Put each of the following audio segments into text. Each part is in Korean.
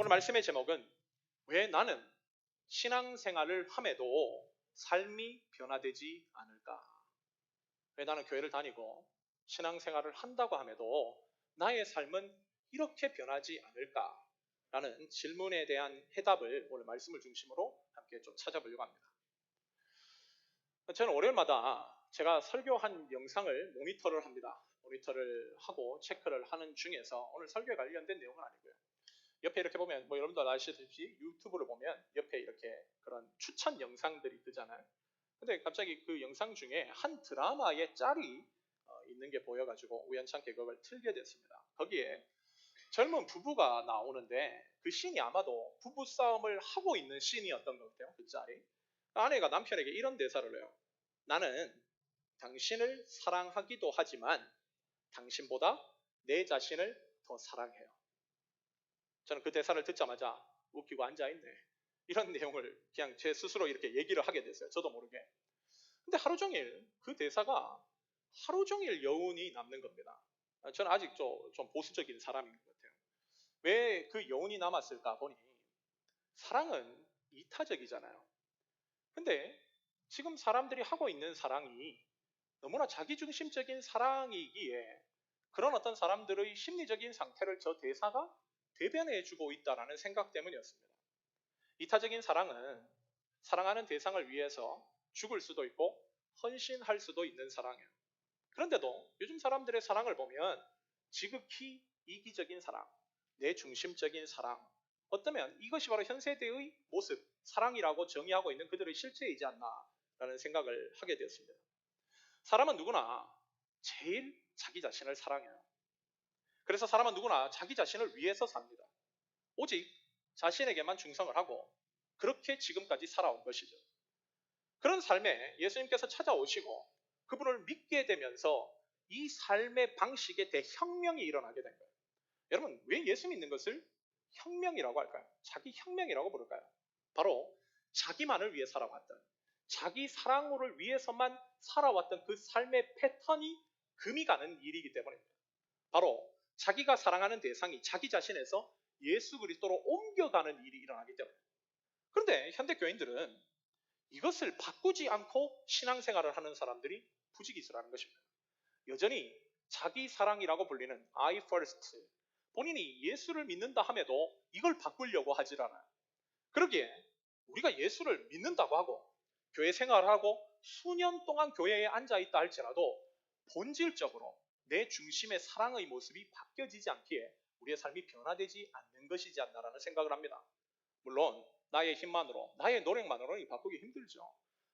오늘 말씀의 제목은 왜 나는 신앙생활을 함에도 삶이 변화되지 않을까? 왜 나는 교회를 다니고 신앙생활을 한다고 함에도 나의 삶은 이렇게 변하지 않을까? 라는 질문에 대한 해답을 오늘 말씀을 중심으로 함께 좀 찾아보려고 합니다. 저는 월요일마다 제가 설교한 영상을 모니터를 합니다. 모니터를 하고 체크를 하는 중에서 오늘 설교에 관련된 내용은 아니고요. 옆에 이렇게 보면 여러분도 아시다시피 유튜브를 보면 옆에 이렇게 그런 추천 영상들이 뜨잖아요. 근데 갑자기 그 영상 중에 한 드라마의 짤이 있는 게 보여가지고 우연찮게 그걸 틀게 됐습니다. 거기에 젊은 부부가 나오는데 그 씬이 아마도 부부싸움을 하고 있는 씬이었던 것 같아요. 그 짤이. 아내가 남편에게 이런 대사를 해요. 나는 당신을 사랑하기도 하지만 당신보다 내 자신을 더 사랑해요. 저는 그 대사를 듣자마자 웃기고 앉아있네. 이런 내용을 그냥 제 스스로 이렇게 얘기를 하게 됐어요. 저도 모르게. 근데 하루 종일 그 대사가 하루 종일 여운이 남는 겁니다. 저는 아직 좀 보수적인 사람인 것 같아요. 왜 그 여운이 남았을까 보니 사랑은 이타적이잖아요. 근데 지금 사람들이 하고 있는 사랑이 너무나 자기중심적인 사랑이기에 그런 어떤 사람들의 심리적인 상태를 저 대사가 대변해주고 있다는 생각 때문이었습니다. 이타적인 사랑은 사랑하는 대상을 위해서 죽을 수도 있고 헌신할 수도 있는 사랑이에요. 그런데도 요즘 사람들의 사랑을 보면 지극히 이기적인 사랑, 내 중심적인 사랑, 어쩌면 이것이 바로 현 세대의 모습, 사랑이라고 정의하고 있는 그들의 실체이지 않나라는 생각을 하게 되었습니다. 사람은 누구나 제일 자기 자신을 사랑해요. 그래서 사람은 누구나 자기 자신을 위해서 삽니다. 오직 자신에게만 충성을 하고 그렇게 지금까지 살아온 것이죠. 그런 삶에 예수님께서 찾아오시고 그분을 믿게 되면서 이 삶의 방식에 대혁명이 일어나게 된 거예요. 여러분, 왜 예수 믿는 것을 혁명이라고 할까요? 자기 혁명이라고 부를까요? 바로 자기만을 위해 살아왔던, 자기 사랑을 위해서만 살아왔던 그 삶의 패턴이 금이 가는 일이기 때문입니다. 바로 자기가 사랑하는 대상이 자기 자신에서 예수 그리스도로 옮겨가는 일이 일어나기 때문에. 그런데 현대 교인들은 이것을 바꾸지 않고 신앙생활을 하는 사람들이 부지기수라는 것입니다. 여전히 자기 사랑이라고 불리는 I first, 본인이 예수를 믿는다 함에도 이걸 바꾸려고 하질 않아요. 그러기에 우리가 예수를 믿는다고 하고 교회 생활을 하고 수년 동안 교회에 앉아있다 할지라도 본질적으로 내 중심의 사랑의 모습이 바뀌어지지 않기에 우리의 삶이 변화되지 않는 것이지 않나라는 생각을 합니다. 물론 나의 힘만으로, 나의 노력만으로는 바꾸기 힘들죠.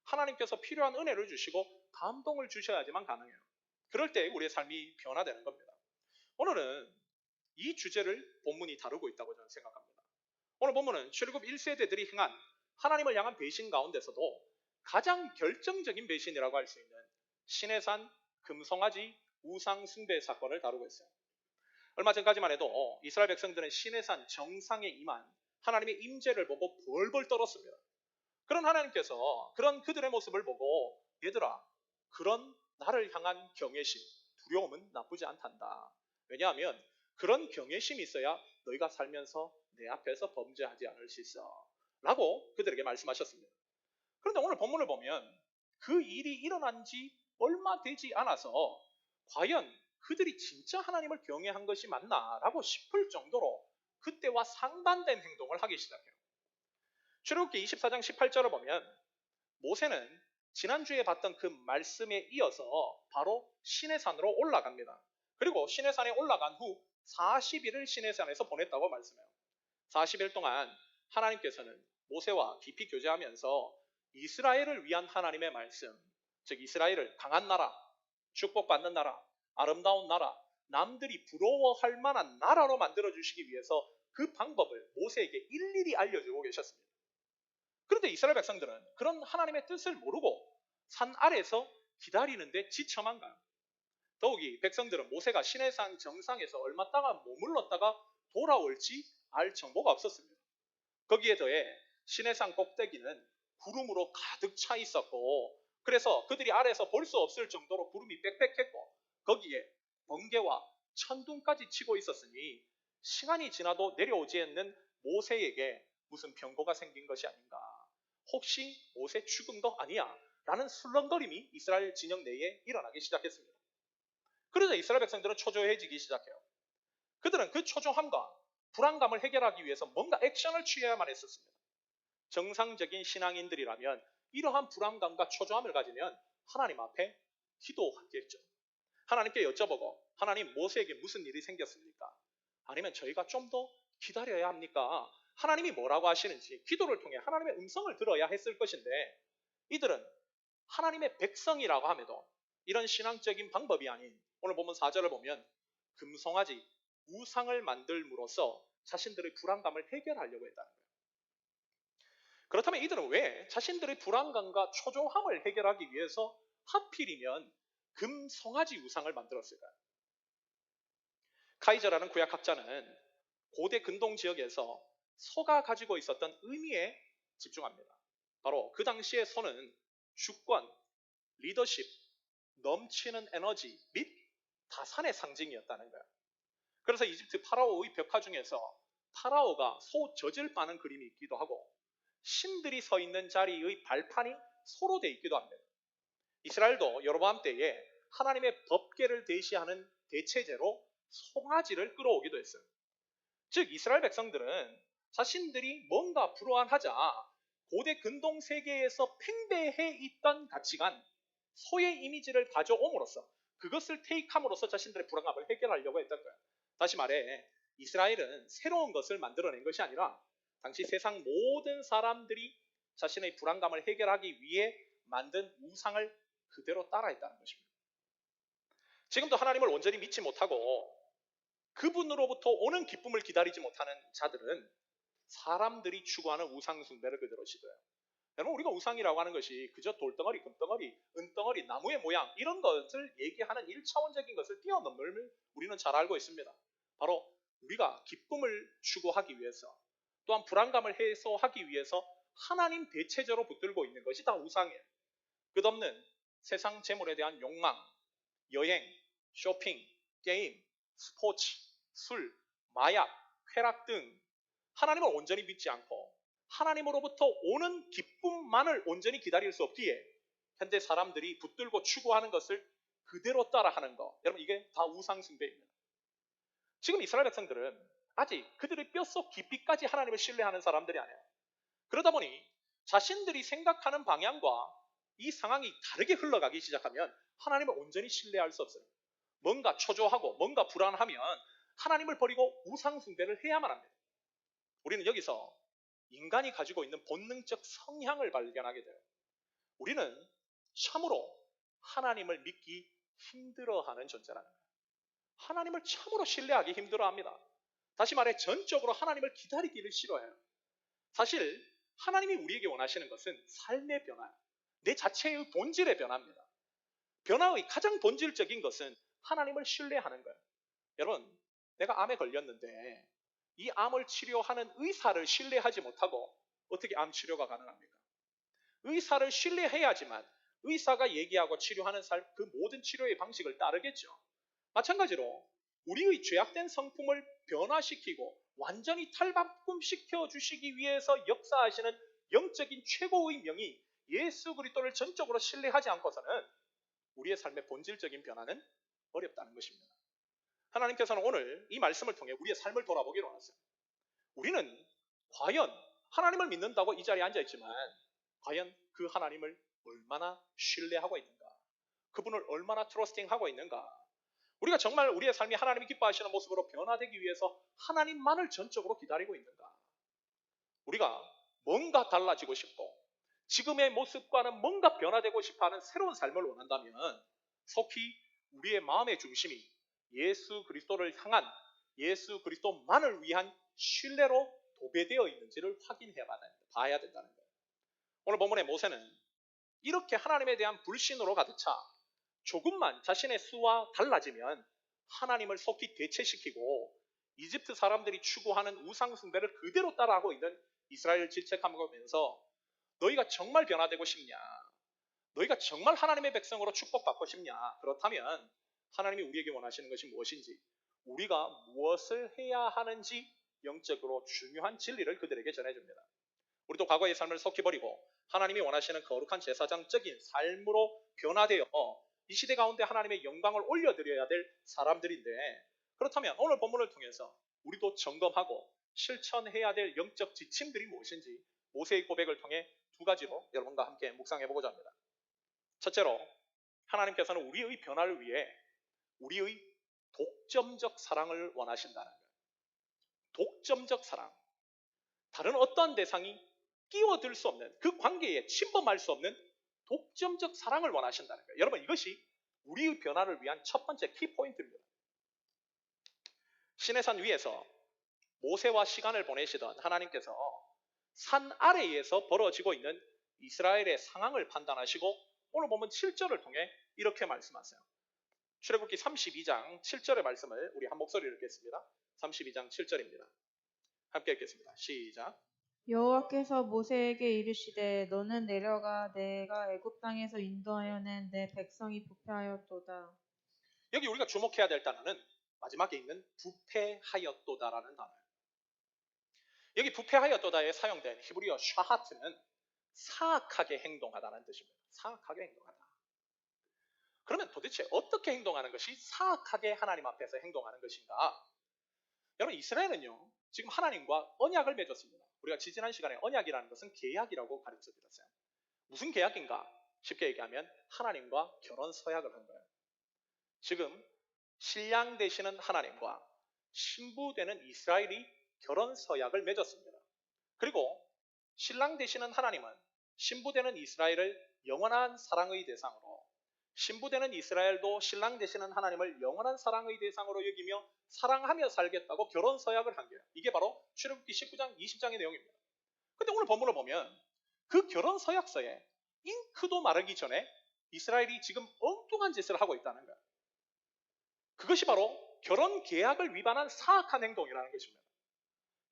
하나님께서 필요한 은혜를 주시고 감동을 주셔야지만 가능해요. 그럴 때 우리의 삶이 변화되는 겁니다. 오늘은 이 주제를 본문이 다루고 있다고 저는 생각합니다. 오늘 본문은 출애굽 1세대들이 행한 하나님을 향한 배신 가운데서도 가장 결정적인 배신이라고 할 수 있는 시내산 금송아지 우상 숭배 사건을 다루고 있어요. 얼마 전까지만 해도 이스라엘 백성들은 시내산 정상에 임한 하나님의 임재를 보고 벌벌 떨었습니다. 그런 하나님께서 그런 그들의 모습을 보고 얘들아, 그런 나를 향한 경외심, 두려움은 나쁘지 않단다. 왜냐하면 그런 경외심이 있어야 너희가 살면서 내 앞에서 범죄하지 않을 수 있어 라고 그들에게 말씀하셨습니다. 그런데 오늘 본문을 보면 그 일이 일어난 지 얼마 되지 않아서 과연 그들이 진짜 하나님을 경외한 것이 맞나라고 싶을 정도로 그때와 상반된 행동을 하기 시작해요. 출애굽기 24장 18절을 보면 모세는 지난주에 봤던 그 말씀에 이어서 바로 시내산으로 올라갑니다. 그리고 시내산에 올라간 후 40일을 시내산에서 보냈다고 말씀해요. 40일 동안 하나님께서는 모세와 깊이 교제하면서 이스라엘을 위한 하나님의 말씀, 즉 이스라엘을 강한 나라, 축복받는 나라, 아름다운 나라, 남들이 부러워할 만한 나라로 만들어주시기 위해서 그 방법을 모세에게 일일이 알려주고 계셨습니다. 그런데 이스라엘 백성들은 그런 하나님의 뜻을 모르고 산 아래에서 기다리는데 지쳐만 가요. 더욱이 백성들은 모세가 시내산 정상에서 얼마 동안 머물렀다가 돌아올지 알 정보가 없었습니다. 거기에 더해 시내산 꼭대기는 구름으로 가득 차 있었고 그래서 그들이 아래에서 볼 수 없을 정도로 구름이 빽빽했고 거기에 번개와 천둥까지 치고 있었으니 시간이 지나도 내려오지 않는 모세에게 무슨 병고가 생긴 것이 아닌가, 혹시 모세 죽은 거 아니야? 라는 술렁거림이 이스라엘 진영 내에 일어나기 시작했습니다. 그러자 이스라엘 백성들은 초조해지기 시작해요. 그들은 그 초조함과 불안감을 해결하기 위해서 뭔가 액션을 취해야만 했었습니다. 정상적인 신앙인들이라면 이러한 불안감과 초조함을 가지면 하나님 앞에 기도하겠죠. 하나님께 여쭤보고, 하나님, 모세에게 무슨 일이 생겼습니까? 아니면 저희가 좀 더 기다려야 합니까? 하나님이 뭐라고 하시는지 기도를 통해 하나님의 음성을 들어야 했을 것인데, 이들은 하나님의 백성이라고 함에도 이런 신앙적인 방법이 아닌, 오늘 본문 4절을 보면 금송아지, 우상을 만들므로써 자신들의 불안감을 해결하려고 했다는 거예요. 그렇다면 이들은 왜 자신들의 불안감과 초조함을 해결하기 위해서 하필이면 금송아지 우상을 만들었을까요? 카이저라는 구약학자는 고대 근동 지역에서 소가 가지고 있었던 의미에 집중합니다. 바로 그 당시의 소는 주권, 리더십, 넘치는 에너지 및 다산의 상징이었다는 거예요. 그래서 이집트 파라오의 벽화 중에서 파라오가 소 젖을 빠는 그림이 있기도 하고, 신들이 서 있는 자리의 발판이 소로 되어 있기도 합니다. 이스라엘도 여로보암 때에 하나님의 법궤를 대시하는 대체제로 송아지를 끌어오기도 했어요. 즉 이스라엘 백성들은 자신들이 뭔가 불안하자 고대 근동 세계에서 팽배해 있던 가치관, 소의 이미지를 가져옴으로써 그것을 테이크함으로써 자신들의 불안감을 해결하려고 했던 거예요. 다시 말해 이스라엘은 새로운 것을 만들어낸 것이 아니라 당시 세상 모든 사람들이 자신의 불안감을 해결하기 위해 만든 우상을 그대로 따라했다는 것입니다. 지금도 하나님을 온전히 믿지 못하고 그분으로부터 오는 기쁨을 기다리지 못하는 자들은 사람들이 추구하는 우상 숭배를 그대로 시도해요. 여러분, 우리가 우상이라고 하는 것이 그저 돌덩어리, 금덩어리, 은덩어리, 나무의 모양 이런 것을 얘기하는 1차원적인 것을 뛰어넘을 우리는 잘 알고 있습니다. 바로 우리가 기쁨을 추구하기 위해서, 또한 불안감을 해소하기 위해서 하나님 대체제로 붙들고 있는 것이 다 우상이에요. 끝없는 세상 재물에 대한 욕망, 여행, 쇼핑, 게임, 스포츠, 술, 마약, 쾌락 등 하나님을 온전히 믿지 않고 하나님으로부터 오는 기쁨만을 온전히 기다릴 수 없기에 현대 사람들이 붙들고 추구하는 것을 그대로 따라하는 것, 여러분 이게 다 우상 숭배입니다. 지금 이스라엘 백성들은 아직 그들의 뼛속 깊이까지 하나님을 신뢰하는 사람들이 아니에요. 그러다 보니 자신들이 생각하는 방향과 이 상황이 다르게 흘러가기 시작하면 하나님을 온전히 신뢰할 수 없어요. 뭔가 초조하고 뭔가 불안하면 하나님을 버리고 우상 숭배를 해야만 합니다. 우리는 여기서 인간이 가지고 있는 본능적 성향을 발견하게 돼요. 우리는 참으로 하나님을 믿기 힘들어하는 존재라는 거예요. 하나님을 참으로 신뢰하기 힘들어합니다. 다시 말해 전적으로 하나님을 기다리기를 싫어해요. 사실 하나님이 우리에게 원하시는 것은 삶의 변화, 내 자체의 본질의 변화입니다. 변화의 가장 본질적인 것은 하나님을 신뢰하는 거예요. 여러분, 내가 암에 걸렸는데 이 암을 치료하는 의사를 신뢰하지 못하고 어떻게 암 치료가 가능합니까? 의사를 신뢰해야지만 의사가 얘기하고 치료하는 그 모든 치료의 방식을 따르겠죠. 마찬가지로 우리의 죄악된 성품을 변화시키고 완전히 탈바꿈시켜 주시기 위해서 역사하시는 영적인 최고의 명의 예수 그리스도를 전적으로 신뢰하지 않고서는 우리의 삶의 본질적인 변화는 어렵다는 것입니다. 하나님께서는 오늘 이 말씀을 통해 우리의 삶을 돌아보기로 원하세요. 우리는 과연 하나님을 믿는다고 이 자리에 앉아있지만 과연 그 하나님을 얼마나 신뢰하고 있는가, 그분을 얼마나 트러스팅하고 있는가, 우리가 정말 우리의 삶이 하나님이 기뻐하시는 모습으로 변화되기 위해서 하나님만을 전적으로 기다리고 있는가. 우리가 뭔가 달라지고 싶고 지금의 모습과는 뭔가 변화되고 싶어하는 새로운 삶을 원한다면 속히 우리의 마음의 중심이 예수 그리스도를 향한, 예수 그리스도만을 위한 신뢰로 도배되어 있는지를 확인해 봐야 된다는 거예요. 오늘 본문의 모세는 이렇게 하나님에 대한 불신으로 가득 차 조금만 자신의 수와 달라지면 하나님을 속히 대체시키고 이집트 사람들이 추구하는 우상 숭배를 그대로 따라하고 있는 이스라엘을 질책하면서 너희가 정말 변화되고 싶냐? 너희가 정말 하나님의 백성으로 축복받고 싶냐? 그렇다면 하나님이 우리에게 원하시는 것이 무엇인지, 우리가 무엇을 해야 하는지 영적으로 중요한 진리를 그들에게 전해줍니다. 우리도 과거의 삶을 속히 버리고 하나님이 원하시는 거룩한 제사장적인 삶으로 변화되어 이 시대 가운데 하나님의 영광을 올려드려야 될 사람들인데, 그렇다면 오늘 본문을 통해서 우리도 점검하고 실천해야 될 영적 지침들이 무엇인지 모세의 고백을 통해 두 가지로 여러분과 함께 묵상해보고자 합니다. 첫째로, 하나님께서는 우리의 변화를 위해 우리의 독점적 사랑을 원하신다는 거예요. 독점적 사랑. 다른 어떠한 대상이 끼어들 수 없는, 그 관계에 침범할 수 없는 독점적 사랑을 원하신다는 거예요. 여러분, 이것이 우리의 변화를 위한 첫 번째 키포인트입니다. 시내산 위에서 모세와 시간을 보내시던 하나님께서 산 아래에서 벌어지고 있는 이스라엘의 상황을 판단하시고 오늘 보면 7절을 통해 이렇게 말씀하세요. 출애굽기 32장 7절의 말씀을 우리 한 목소리로 읽겠습니다. 32장 7절입니다. 함께 읽겠습니다. 시작. 여호와께서 모세에게 이르시되 너는 내려가 내가 애굽 땅에서 인도하여 낸 내 백성이 부패하였도다. 여기 우리가 주목해야 될 단어는 마지막에 있는 부패하였도다라는 단어예요. 여기 부패하였도다에 사용된 히브리어 샤하트는 사악하게 행동하다는 뜻입니다. 사악하게 행동하다. 그러면 도대체 어떻게 행동하는 것이 사악하게 하나님 앞에서 행동하는 것인가? 여러분, 이스라엘은요 지금 하나님과 언약을 맺었습니다. 우리가 지지난 시간에 언약이라는 것은 계약이라고 가르쳐드렸어요. 무슨 계약인가? 쉽게 얘기하면 하나님과 결혼 서약을 한 거예요. 지금 신랑 되시는 하나님과 신부 되는 이스라엘이 결혼 서약을 맺었습니다. 그리고 신랑 되시는 하나님은 신부 되는 이스라엘을 영원한 사랑의 대상으로, 신부 되는 이스라엘도 신랑 되시는 하나님을 영원한 사랑의 대상으로 여기며 사랑하며 살겠다고 결혼 서약을 한 거예요. 이게 바로 출애굽기 19장 20장의 내용입니다. 근데 오늘 본문을 보면 그 결혼 서약서에 잉크도 마르기 전에 이스라엘이 지금 엉뚱한 짓을 하고 있다는 거예요. 그것이 바로 결혼 계약을 위반한 사악한 행동이라는 것입니다.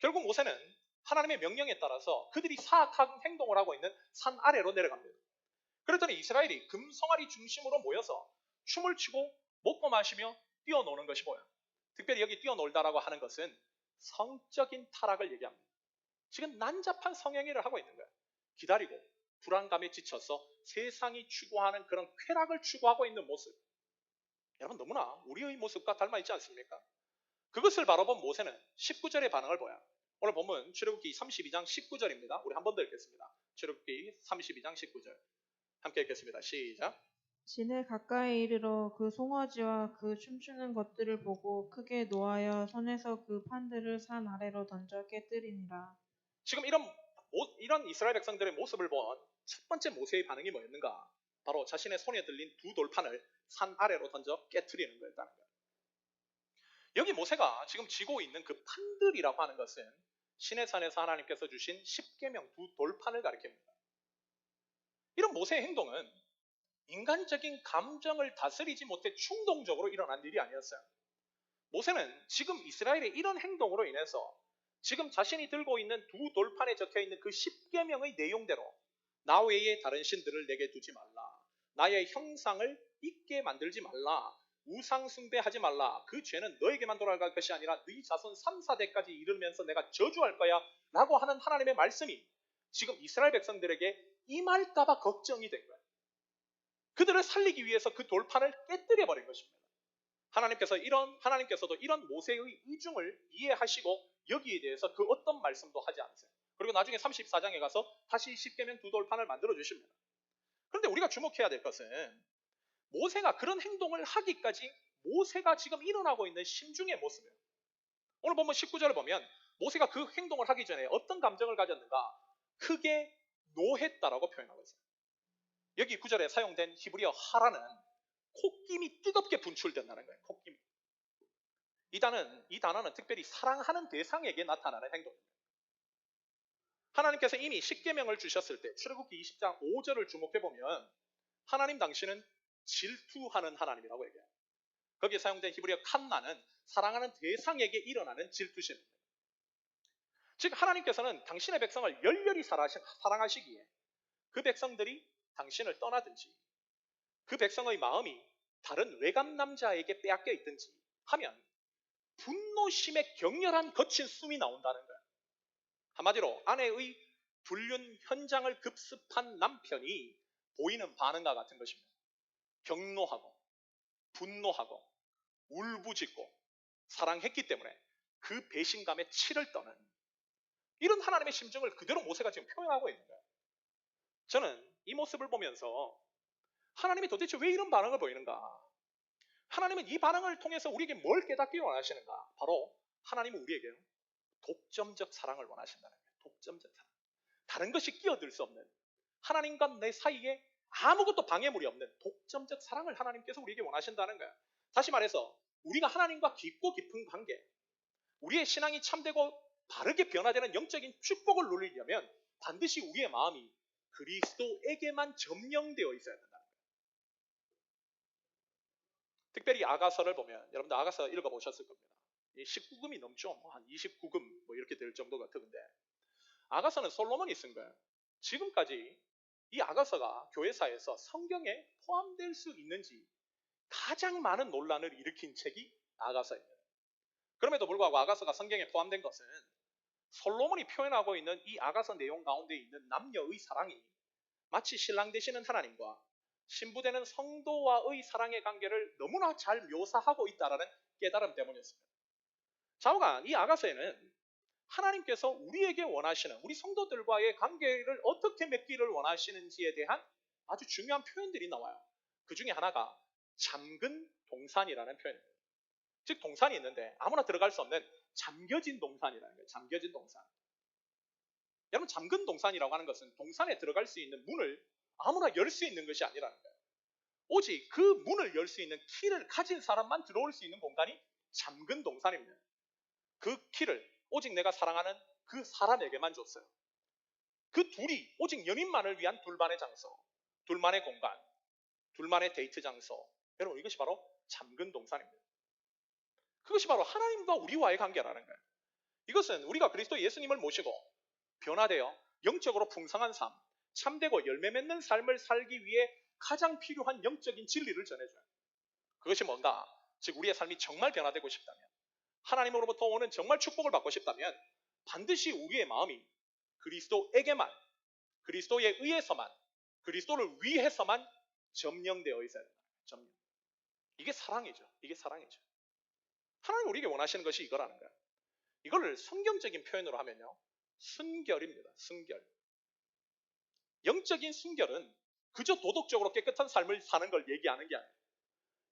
결국 모세는 하나님의 명령에 따라서 그들이 사악한 행동을 하고 있는 산 아래로 내려갑니다. 그랬더니 이스라엘이 금송아리 중심으로 모여서 춤을 추고 먹고 마시며 뛰어노는 것이 보여요. 특별히 여기 뛰어놀다라고 하는 것은 성적인 타락을 얘기합니다. 지금 난잡한 성행위를 하고 있는 거예요. 기다리고 불안감에 지쳐서 세상이 추구하는 그런 쾌락을 추구하고 있는 모습. 여러분, 너무나 우리의 모습과 닮아 있지 않습니까? 그것을 바라본 모세는 19절의 반응을 보여요. 오늘 본문 출애굽기 32장 19절입니다. 우리 한 번 더 읽겠습니다. 출애굽기 32장 19절. 함께 읽겠습니다. 시작. 진에 가까이 이르러 그 송아지와 그 춤추는 것들을 보고 크게 노하여 손에서 그 판들을 산 아래로 던져 깨뜨리니라. 지금 이런 이스라엘 백성들의 모습을 본 첫 번째 모세의 반응이 뭐였는가? 바로 자신의 손에 들린 두 돌판을 산 아래로 던져 깨뜨리는 거였다는 거예요. 여기 모세가 지금 쥐고 있는 그 판들이라고 하는 것은 시내산에서 하나님께서 주신 십계명 두 돌판을 가리킵니다. 이런 모세의 행동은 인간적인 감정을 다스리지 못해 충동적으로 일어난 일이 아니었어요. 모세는 지금 이스라엘의 이런 행동으로 인해서 지금 자신이 들고 있는 두 돌판에 적혀있는 그 십계명의 내용대로 나 외에 다른 신들을 내게 두지 말라, 나의 형상을 있게 만들지 말라, 우상 숭배하지 말라, 그 죄는 너에게만 돌아갈 것이 아니라 네 자손 3, 4대까지 이르면서 내가 저주할 거야 라고 하는 하나님의 말씀이 지금 이스라엘 백성들에게 임할까봐 걱정이 된 거예요. 그들을 살리기 위해서 그 돌판을 깨뜨려버린 것입니다. 하나님께서도 이런 모세의 이중을 이해하시고 여기에 대해서 그 어떤 말씀도 하지 않으세요. 그리고 나중에 34장에 가서 다시 십계명 두 돌판을 만들어 주십니다. 그런데 우리가 주목해야 될 것은 모세가 그런 행동을 하기까지 모세가 지금 일어나고 있는 심중의 모습이에요. 오늘 보면 19절을 보면 모세가 그 행동을 하기 전에 어떤 감정을 가졌는가? 크게 노했다라고 표현하고 있어요. 여기 9절에 사용된 히브리어 하라는 콧김이 뜨겁게 분출된다는 거예요. 콧김이. 이 단어는 특별히 사랑하는 대상에게 나타나는 행동입니다. 하나님께서 이미 십계명을 주셨을 때 출애굽기 20장 5절을 주목해보면 하나님 당신은 질투하는 하나님이라고 얘기해요. 거기에 사용된 히브리어 칸나는 사랑하는 대상에게 일어나는 질투심입니다. 즉 하나님께서는 당신의 백성을 열렬히 사랑하시기에 그 백성들이 당신을 떠나든지 그 백성의 마음이 다른 외간 남자에게 빼앗겨 있든지 하면 분노심의 격렬한 거친 숨이 나온다는 거예요. 한마디로 아내의 불륜 현장을 급습한 남편이 보이는 반응과 같은 것입니다. 경노하고 분노하고 울부짖고 사랑했기 때문에 그 배신감에 치를 떠는 이런 하나님의 심정을 그대로 모세가 지금 표현하고 있는 거예요. 저는 이 모습을 보면서 하나님이 도대체 왜 이런 반응을 보이는가? 하나님은 이 반응을 통해서 우리에게 뭘 깨닫기를 원하시는가? 바로 하나님은 우리에게 독점적 사랑을 원하신다는 거예요. 독점적 사랑. 다른 것이 끼어들 수 없는 하나님과 내 사이에 아무것도 방해물이 없는 독점적 사랑을 하나님께서 우리에게 원하신다는 거예요. 다시 말해서 우리가 하나님과 깊고 깊은 관계, 우리의 신앙이 참되고 바르게 변화되는 영적인 축복을 누리려면 반드시 우리의 마음이 그리스도에게만 점령되어 있어야 된다는 거예요. 특별히 아가서를 보면 여러분들 아가서 읽어보셨을 겁니다. 19금이 넘죠. 한 29금 이렇게 될 정도가 되는데 아가서는 솔로몬이 쓴 거예요. 지금까지 이 아가서가 교회사에서 성경에 포함될 수 있는지 가장 많은 논란을 일으킨 책이 아가서입니다. 그럼에도 불구하고 아가서가 성경에 포함된 것은 솔로몬이 표현하고 있는 이 아가서 내용 가운데 있는 남녀의 사랑이 마치 신랑 되시는 하나님과 신부되는 성도와의 사랑의 관계를 너무나 잘 묘사하고 있다는 깨달음 때문이었습니다. 좌우간 이 아가서에는 하나님께서 우리에게 원하시는 우리 성도들과의 관계를 어떻게 맺기를 원하시는지에 대한 아주 중요한 표현들이 나와요. 그 중에 하나가 잠근 동산이라는 표현입니다. 즉 동산이 있는데 아무나 들어갈 수 없는 잠겨진 동산이라는 거예요. 잠겨진 동산. 여러분 잠근 동산이라고 하는 것은 동산에 들어갈 수 있는 문을 아무나 열 수 있는 것이 아니라는 거예요. 오직 그 문을 열 수 있는 키를 가진 사람만 들어올 수 있는 공간이 잠근 동산입니다. 그 키를 오직 내가 사랑하는 그 사람에게만 줬어요. 그 둘이 오직 연인만을 위한 둘만의 장소, 둘만의 공간, 둘만의 데이트 장소. 여러분 이것이 바로 잠근 동산입니다. 그것이 바로 하나님과 우리와의 관계라는 거예요. 이것은 우리가 그리스도 예수님을 모시고 변화되어 영적으로 풍성한 삶, 참되고 열매 맺는 삶을 살기 위해 가장 필요한 영적인 진리를 전해줘요. 그것이 뭔가? 즉 우리의 삶이 정말 변화되고 싶다면, 하나님으로부터 오는 정말 축복을 받고 싶다면 반드시 우리의 마음이 그리스도에게만, 그리스도에 의해서만, 그리스도를 위해서만 점령되어 있어야 된다. 점령. 이게 사랑이죠. 이게 사랑이죠. 하나님 우리에게 원하시는 것이 이거라는 거예요. 이거를 성경적인 표현으로 하면요, 순결입니다. 순결. 영적인 순결은 그저 도덕적으로 깨끗한 삶을 사는 걸 얘기하는 게 아니에요.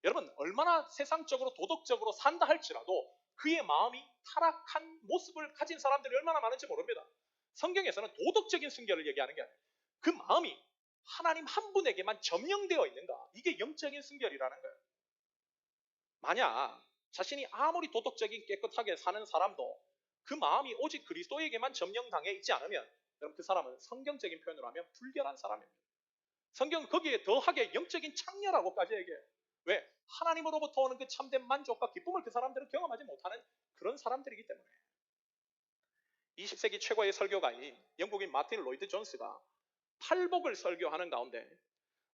여러분 얼마나 세상적으로 도덕적으로 산다 할지라도 그의 마음이 타락한 모습을 가진 사람들이 얼마나 많은지 모릅니다. 성경에서는 도덕적인 순결을 얘기하는 게 아니에요. 그 마음이 하나님 한 분에게만 점령되어 있는가, 이게 영적인 순결이라는 거예요. 만약 자신이 아무리 도덕적인 깨끗하게 사는 사람도 그 마음이 오직 그리스도에게만 점령당해 있지 않으면 여러분 그 사람은 성경적인 표현으로 하면 불결한 사람입니다. 성경은 거기에 더하게 영적인 창녀라고까지 얘기해요. 왜? 하나님으로부터 오는 그 참된 만족과 기쁨을 그 사람들은 경험하지 못하는 그런 사람들이기 때문에. 20세기 최고의 설교가인 영국인 마틴 로이드 존스가 팔복을 설교하는 가운데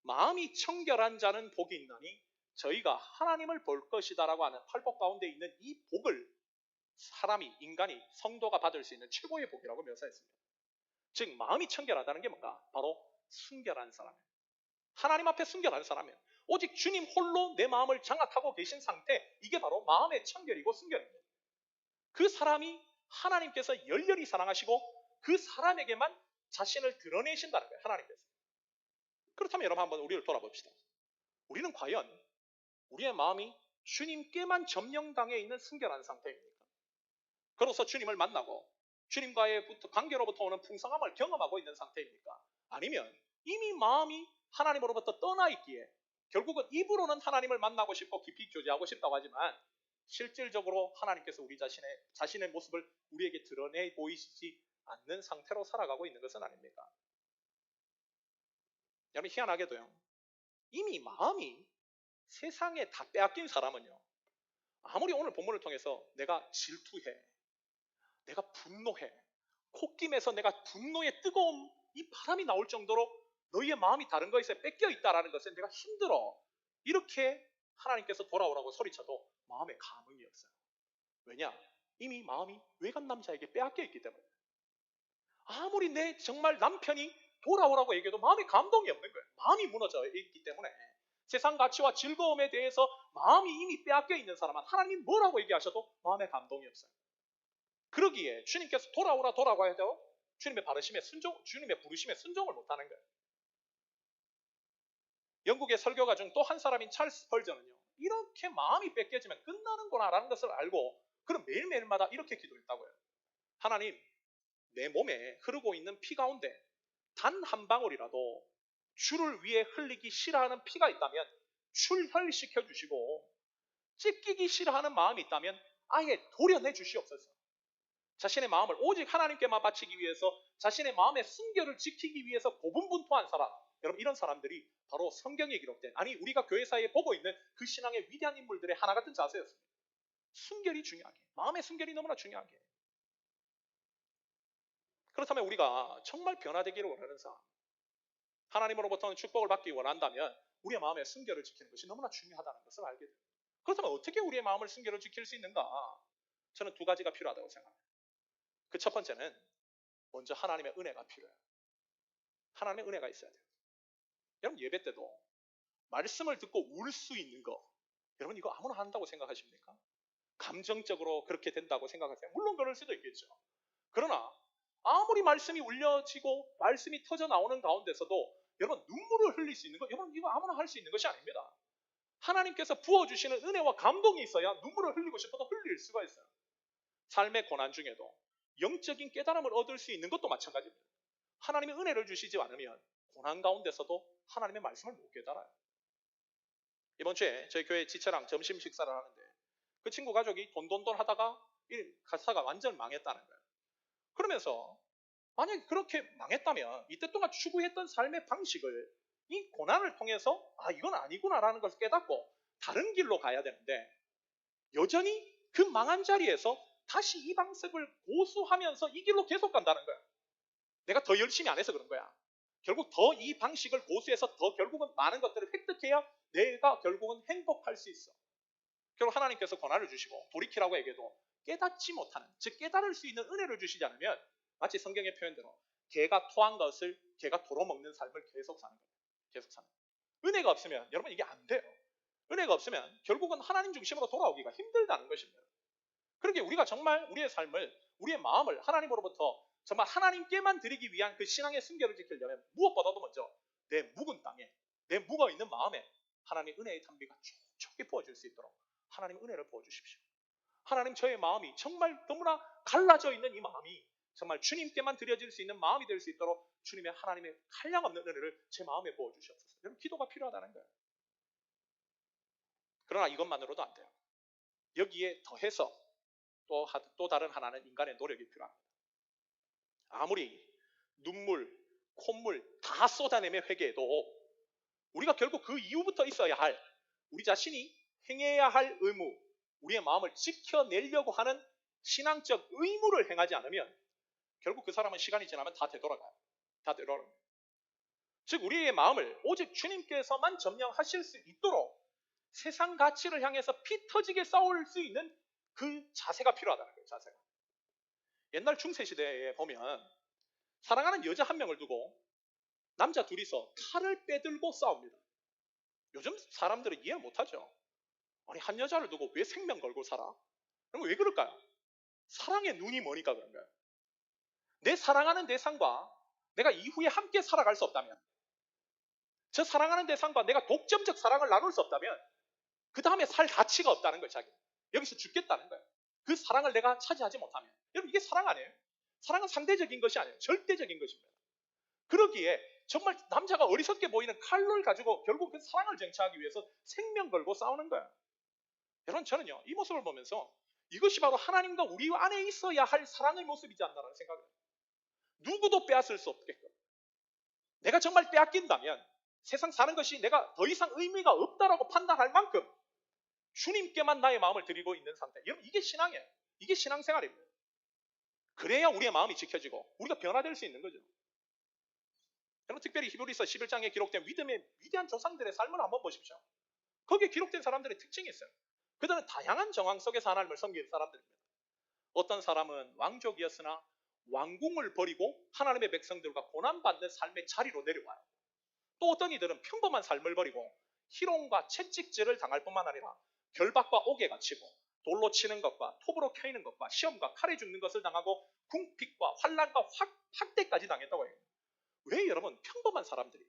마음이 청결한 자는 복이 있나니 저희가 하나님을 볼 것이다 라고 하는 팔복 가운데 있는 이 복을 사람이, 인간이, 성도가 받을 수 있는 최고의 복이라고 묘사했습니다. 즉 마음이 청결하다는 게 뭔가? 바로 순결한 사람이에요. 하나님 앞에 순결한 사람이에요. 오직 주님 홀로 내 마음을 장악하고 계신 상태, 이게 바로 마음의 청결이고 순결입니다. 그 사람이 하나님께서 열렬히 사랑하시고 그 사람에게만 자신을 드러내신다는 거예요. 하나님께서. 그렇다면 여러분 한번 우리를 돌아봅시다. 우리는 과연 우리의 마음이 주님께만 점령당해 있는 순결한 상태입니까? 그로서 주님을 만나고 주님과의 관계로부터 오는 풍성함을 경험하고 있는 상태입니까? 아니면 이미 마음이 하나님으로부터 떠나 있기에 결국은 입으로는 하나님을 만나고 싶고 깊이 교제하고 싶다고 하지만 실질적으로 하나님께서 우리 자신의 모습을 우리에게 드러내 보이시지 않는 상태로 살아가고 있는 것은 아닙니까? 여러분 희한하게도요, 이미 마음이 세상에 다 빼앗긴 사람은요, 아무리 오늘 본문을 통해서 내가 질투해, 내가 분노해, 콧김에서 내가 분노의 뜨거운 이 바람이 나올 정도로 너희의 마음이 다른 것에 뺏겨 있다라는 것에 내가 힘들어, 이렇게 하나님께서 돌아오라고 소리쳐도 마음에 감흥이 없어요. 왜냐? 이미 마음이 외간 남자에게 빼앗겨 있기 때문에. 아무리 내 정말 남편이 돌아오라고 얘기해도 마음에 감동이 없는 거예요. 마음이 무너져 있기 때문에. 세상 가치와 즐거움에 대해서 마음이 이미 빼앗겨 있는 사람은 하나님이 뭐라고 얘기하셔도 마음에 감동이 없어요. 그러기에 주님께서 돌아오라고 해도 주님의 부르심에 순종을 못하는 거예요. 영국의 설교가 중 또 한 사람인 찰스 펄저는요, 이렇게 마음이 뺏겨지면 끝나는구나라는 것을 알고 그럼 매일매일마다 이렇게 기도했다고요. 하나님, 내 몸에 흐르고 있는 피 가운데 단 한 방울이라도 주를 위해 흘리기 싫어하는 피가 있다면 출혈시켜 주시고, 찢기기 싫어하는 마음이 있다면 아예 도려내 주시옵소서. 자신의 마음을 오직 하나님께만 바치기 위해서, 자신의 마음의 순결을 지키기 위해서 고분분투한 사람, 여러분 이런 사람들이 바로 성경에 기록된, 아니 우리가 교회사에 보고 있는 그 신앙의 위대한 인물들의 하나 같은 자세였습니다. 순결이 중요하게, 마음의 순결이 너무나 중요하게. 그렇다면 우리가 정말 변화되기를 원하는 사람, 하나님으로부터는 축복을 받기 원한다면 우리의 마음의 순결을 지키는 것이 너무나 중요하다는 것을 알게 됩니다. 그렇다면 어떻게 우리의 마음을 순결을 지킬 수 있는가? 저는 두 가지가 필요하다고 생각합니다. 그 첫 번째는 먼저 하나님의 은혜가 필요해요. 하나님의 은혜가 있어야 돼요. 여러분 예배 때도 말씀을 듣고 울 수 있는 거, 여러분 이거 아무나 한다고 생각하십니까? 감정적으로 그렇게 된다고 생각하세요? 물론 그럴 수도 있겠죠. 그러나 아무리 말씀이 울려지고 말씀이 터져 나오는 가운데서도 여러분 눈물을 흘릴 수 있는 거, 여러분 이거 아무나 할 수 있는 것이 아닙니다. 하나님께서 부어주시는 은혜와 감동이 있어야 눈물을 흘리고 싶어도 흘릴 수가 있어요. 삶의 고난 중에도 영적인 깨달음을 얻을 수 있는 것도 마찬가지입니다. 하나님의 은혜를 주시지 않으면 고난 가운데서도 하나님의 말씀을 못 깨달아요. 이번 주에 저희 교회 지체랑 점심 식사를 하는데 그 친구 가족이 돈돈돈 하다가 이 가사가 완전 망했다는 거예요. 그러면서 만약에 그렇게 망했다면 이때 동안 추구했던 삶의 방식을 이 고난을 통해서 이건 아니구나라는 것을 깨닫고 다른 길로 가야 되는데, 여전히 그 망한 자리에서 다시 이 방식을 고수하면서 이 길로 계속 간다는 거야. 내가 더 열심히 안 해서 그런 거야. 결국 더 이 방식을 고수해서 더 결국은 많은 것들을 획득해야 내가 결국은 행복할 수 있어. 결국 하나님께서 고난을 주시고 돌이키라고 얘기해도 깨닫지 못하는, 즉 깨달을 수 있는 은혜를 주시지 않으면 마치 성경의 표현대로 개가 토한 것을 개가 도로먹는 삶을 계속 사는 거예요. 계속 사는 거예요. 은혜가 없으면 여러분 이게 안 돼요. 은혜가 없으면 결국은 하나님 중심으로 돌아오기가 힘들다는 것입니다. 그렇게 우리가 정말 우리의 삶을, 우리의 마음을 하나님으로부터 정말 하나님께만 드리기 위한 그 신앙의 순결을 지키려면 무엇보다도 먼저 내 묵은 땅에, 내 묵어있는 마음에 하나님의 은혜의 탄비가 촉촉히 부어질 수 있도록 하나님 은혜를 부어주십시오. 하나님, 저의 마음이 정말 너무나 갈라져 있는 이 마음이 정말 주님께만 드려질 수 있는 마음이 될 수 있도록 주님의 하나님의 한량없는 은혜를 제 마음에 부어주시옵소서. 여러분 기도가 필요하다는 거예요. 그러나 이것만으로도 안 돼요. 여기에 더해서 또 다른 하나는 인간의 노력이 필요합니다. 아무리 눈물, 콧물 다 쏟아내며 회개해도 우리가 결국 그 이후부터 있어야 할, 우리 자신이 행해야 할 의무, 우리의 마음을 지켜내려고 하는 신앙적 의무를 행하지 않으면 결국 그 사람은 시간이 지나면 다 되돌아가요. 다 되돌아가요. 즉 우리의 마음을 오직 주님께서만 점령하실 수 있도록 세상 가치를 향해서 피 터지게 싸울 수 있는 그 자세가 필요하다는 거예요. 자세가. 옛날 중세시대에 보면 사랑하는 여자 한 명을 두고 남자 둘이서 칼을 빼들고 싸웁니다. 요즘 사람들은 이해 못하죠. 아니 한 여자를 두고 왜 생명 걸고 살아? 그럼 왜 그럴까요? 사랑의 눈이 머니까 그런 거예요. 내 사랑하는 대상과 내가 이후에 함께 살아갈 수 없다면, 저 사랑하는 대상과 내가 독점적 사랑을 나눌 수 없다면 그 다음에 살 가치가 없다는 거예요. 자기 여기서 죽겠다는 거예요. 그 사랑을 내가 차지하지 못하면. 여러분 이게 사랑 아니에요? 사랑은 상대적인 것이 아니에요. 절대적인 것입니다. 그러기에 정말 남자가 어리석게 보이는 칼을 가지고 결국 그 사랑을 쟁취하기 위해서 생명 걸고 싸우는 거예요. 여러분 저는요 이 모습을 보면서 이것이 바로 하나님과 우리 안에 있어야 할 사랑의 모습이지 않나라는 생각을 해요. 누구도 빼앗을 수 없게끔. 내가 정말 빼앗긴다면 세상 사는 것이 내가 더 이상 의미가 없다라고 판단할 만큼 주님께만 나의 마음을 드리고 있는 상태. 여러분 이게 신앙이에요. 이게 신앙생활입니다. 그래야 우리의 마음이 지켜지고 우리가 변화될 수 있는 거죠. 여러분 특별히 히브리서 11장에 기록된 믿음의 위대한 조상들의 삶을 한번 보십시오. 거기에 기록된 사람들의 특징이 있어요. 그들은 다양한 정황 속에서 하나님을 섬기는 사람들입니다. 어떤 사람은 왕족이었으나 왕궁을 버리고 하나님의 백성들과 고난받는 삶의 자리로 내려와요. 또 어떤 이들은 평범한 삶을 버리고 희롱과 채찍질을 당할 뿐만 아니라 결박과 옥에 갇히고 돌로 치는 것과 톱으로 켜이는 것과 시험과 칼에 죽는 것을 당하고 궁핍과 환난과 학대까지 당했다고 해요. 왜 여러분 평범한 사람들이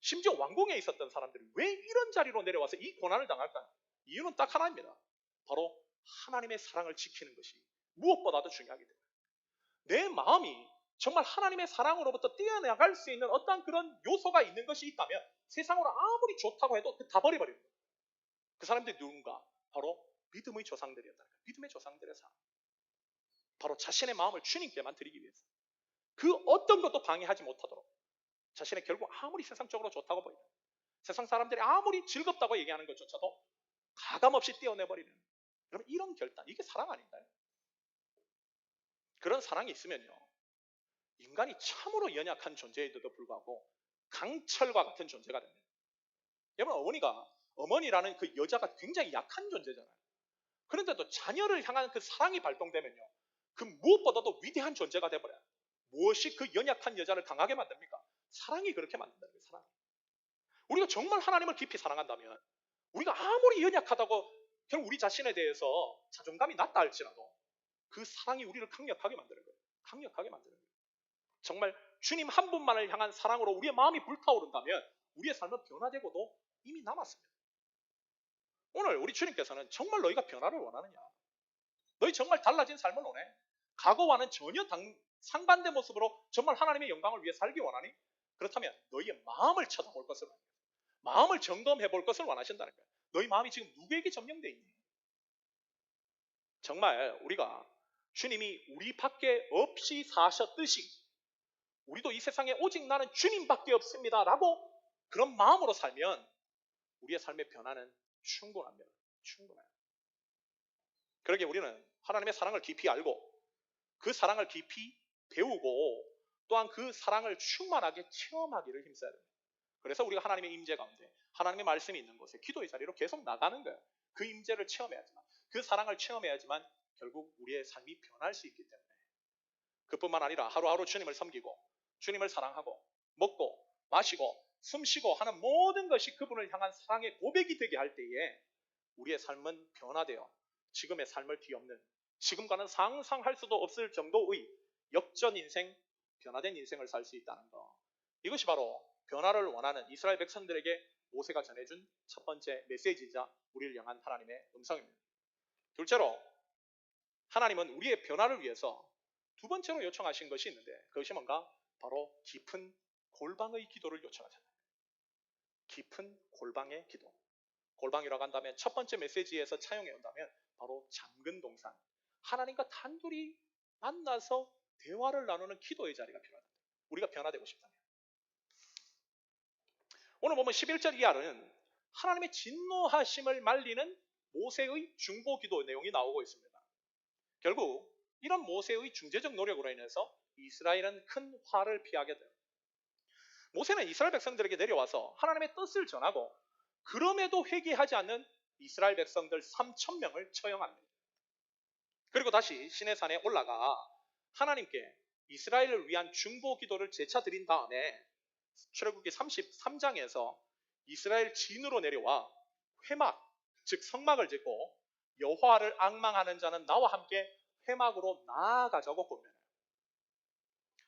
심지어 왕궁에 있었던 사람들이 왜 이런 자리로 내려와서 이 고난을 당할까요? 이유는 딱 하나입니다. 바로 하나님의 사랑을 지키는 것이 무엇보다도 중요하기 때문에 내 마음이 정말 하나님의 사랑으로부터 떼어나갈 수 있는 어떤 그런 요소가 있는 것이 있다면 세상으로 아무리 좋다고 해도 다 버려버리는 거예요. 그 사람들이 누군가? 바로 믿음의 조상들이었다는 거예요. 믿음의 조상들의 삶. 바로 자신의 마음을 주님께만 드리기 위해서 그 어떤 것도 방해하지 못하도록 자신의 결국 아무리 세상적으로 좋다고 보이는 세상 사람들이 아무리 즐겁다고 얘기하는 것조차도 가감없이 떼어내버리는 여러분 이런 결단 이게 사랑 아닌가요? 그런 사랑이 있으면요 인간이 참으로 연약한 존재에도 불구하고 강철과 같은 존재가 됩니다. 여러분 어머니라는 그 여자가 굉장히 약한 존재잖아요. 그런데도 자녀를 향한 그 사랑이 발동되면요 그 무엇보다도 위대한 존재가 되어버려요. 무엇이 그 연약한 여자를 강하게 만듭니까? 사랑이 그렇게 만든다는 거예요. 사랑. 우리가 정말 하나님을 깊이 사랑한다면 우리가 아무리 연약하다고 결국 우리 자신에 대해서 자존감이 낮다 할지라도 그 사랑이 우리를 강력하게 만드는 거예요. 강력하게 만드는 거예요. 정말 주님 한 분만을 향한 사랑으로 우리의 마음이 불타오른다면 우리의 삶은 변화되고도 이미 남았습니다. 오늘 우리 주님께서는 정말 너희가 변화를 원하느냐? 너희 정말 달라진 삶을 원해? 과거와는 전혀 상반된 모습으로 정말 하나님의 영광을 위해 살기 원하니? 그렇다면 너희의 마음을 쳐다볼 것을 원합니다. 마음을 점검해 볼 것을 원하신다는 거예요. 너희 마음이 지금 누구에게 점령되어 있니? 정말 우리가 주님이 우리 밖에 없이 사셨듯이 우리도 이 세상에 오직 나는 주님밖에 없습니다 라고 그런 마음으로 살면 우리의 삶의 변화는 충분합니다. 충분해요. 그러기에 우리는 하나님의 사랑을 깊이 알고 그 사랑을 깊이 배우고 또한 그 사랑을 충만하게 체험하기를 힘써야 됩니다. 그래서 우리가 하나님의 임재 가운데 하나님의 말씀이 있는 곳에 기도의 자리로 계속 나가는 거예요. 그 임재를 체험해야지만 그 사랑을 체험해야지만 결국 우리의 삶이 변할 수 있기 때문에 그뿐만 아니라 하루하루 주님을 섬기고 주님을 사랑하고 먹고 마시고 숨쉬고 하는 모든 것이 그분을 향한 사랑의 고백이 되게 할 때에 우리의 삶은 변화되어 지금의 삶을 뒤엎는 지금과는 상상할 수도 없을 정도의 역전 인생, 변화된 인생을 살 수 있다는 것. 이것이 바로 변화를 원하는 이스라엘 백성들에게 모세가 전해준 첫 번째 메시지이자 우리를 향한 하나님의 음성입니다. 둘째로 하나님은 우리의 변화를 위해서 두 번째로 요청하신 것이 있는데 그것이 뭔가? 바로 깊은 골방의 기도를 요청하셨다. 깊은 골방의 기도. 골방이라고 한다면 첫 번째 메시지에서 차용해 온다면 바로 잠근 동산. 하나님과 단둘이 만나서 대화를 나누는 기도의 자리가 필요하다. 우리가 변화되고 싶다면. 오늘 보면 11절 이하는 하나님의 진노하심을 말리는 모세의 중보기도 내용이 나오고 있습니다. 결국 이런 모세의 중재적 노력으로 인해서 이스라엘은 큰 화를 피하게 돼요. 모세는 이스라엘 백성들에게 내려와서 하나님의 뜻을 전하고 그럼에도 회개하지 않는 이스라엘 백성들 3,000명을 처형합니다. 그리고 다시 시내산에 올라가 하나님께 이스라엘을 위한 중보 기도를 재차 드린 다음에 출애굽기 33장에서 이스라엘 진으로 내려와 회막, 즉 성막을 짓고 여호와를 앙망하는 자는 나와 함께 회막으로 나아가자고 권면해요.